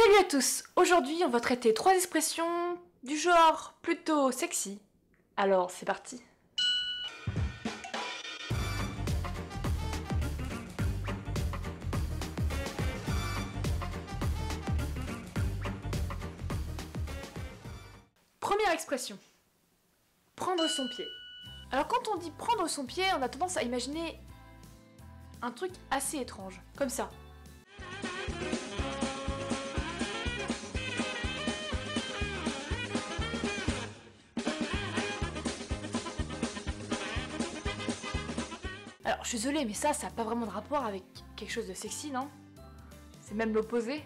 Salut à tous! Aujourd'hui, on va traiter 3 expressions du genre plutôt sexy. Alors, c'est parti! Première expression. Prendre son pied. Alors quand on dit prendre son pied, on a tendance à imaginer un truc assez étrange, comme ça. Alors je suis désolée, mais ça n'a pas vraiment de rapport avec quelque chose de sexy, non? C'est même l'opposé.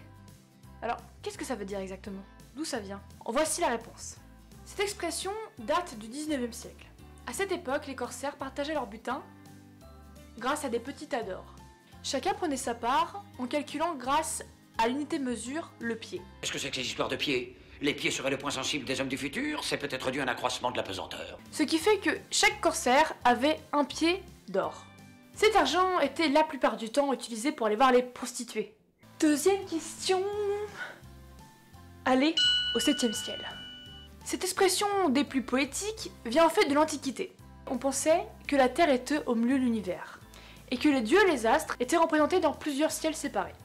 Alors, qu'est-ce que ça veut dire exactement? D'où ça vient? Voici la réponse. Cette expression date du 19e siècle. À cette époque, les corsaires partageaient leur butin grâce à des petits tas d'or. Chacun prenait sa part en calculant grâce à l'unité mesure le pied. Qu'est-ce que c'est que ces histoires de pieds? Les pieds seraient le point sensible des hommes du futur? C'est peut-être dû à un accroissement de la pesanteur. Ce qui fait que chaque corsaire avait un pied d'or. Cet argent était la plupart du temps utilisé pour aller voir les prostituées. Deuxième question. Aller au 7e ciel. Cette expression des plus poétiques vient en fait de l'Antiquité. On pensait que la Terre était au milieu de l'univers, et que les dieux et les astres étaient représentés dans plusieurs ciels séparés.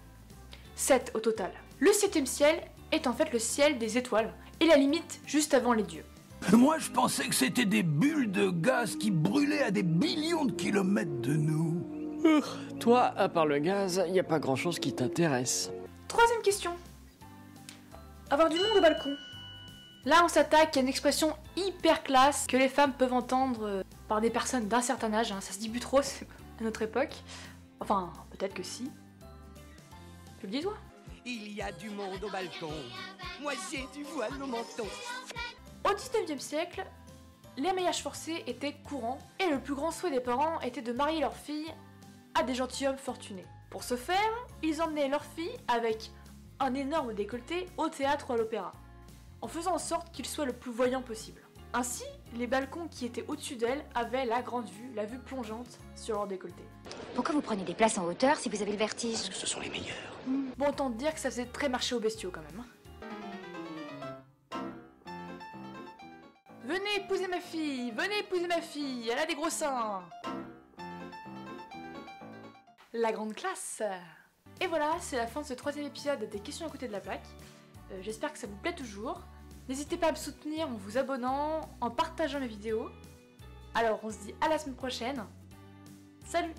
7 au total. Le 7e ciel est en fait le ciel des étoiles, et la limite juste avant les dieux. Moi, je pensais que c'était des bulles de gaz qui brûlaient à des millions de kilomètres de nous. Toi, à part le gaz, y a pas grand-chose qui t'intéresse. Troisième question. Avoir du monde au balcon. Là, on s'attaque à une expression hyper classe que les femmes peuvent entendre par des personnes d'un certain âge. Ça se dit plus trop à notre époque. Enfin, peut-être que si. Tu le dis, toi? Il y a du monde au balcon. Moi, j'ai du voile au menton. Au 19e siècle, les mariages forcés étaient courants et le plus grand souhait des parents était de marier leurs filles à des gentilshommes fortunés. Pour ce faire, ils emmenaient leurs filles avec un énorme décolleté au théâtre ou à l'opéra, en faisant en sorte qu'ils soient le plus voyants possible. Ainsi, les balcons qui étaient au-dessus d'elles avaient la grande vue, la vue plongeante sur leur décolleté. Pourquoi vous prenez des places en hauteur si vous avez le vertige? Parce que ce sont les meilleurs. Bon, autant te dire que ça faisait très marché aux bestiaux quand même. Venez épouser ma fille, elle a des gros seins. La grande classe. Et voilà, c'est la fin de ce 3e épisode des questions à côté de la plaque. J'espère que ça vous plaît toujours. N'hésitez pas à me soutenir en vous abonnant, en partageant mes vidéos. Alors on se dit à la semaine prochaine. Salut!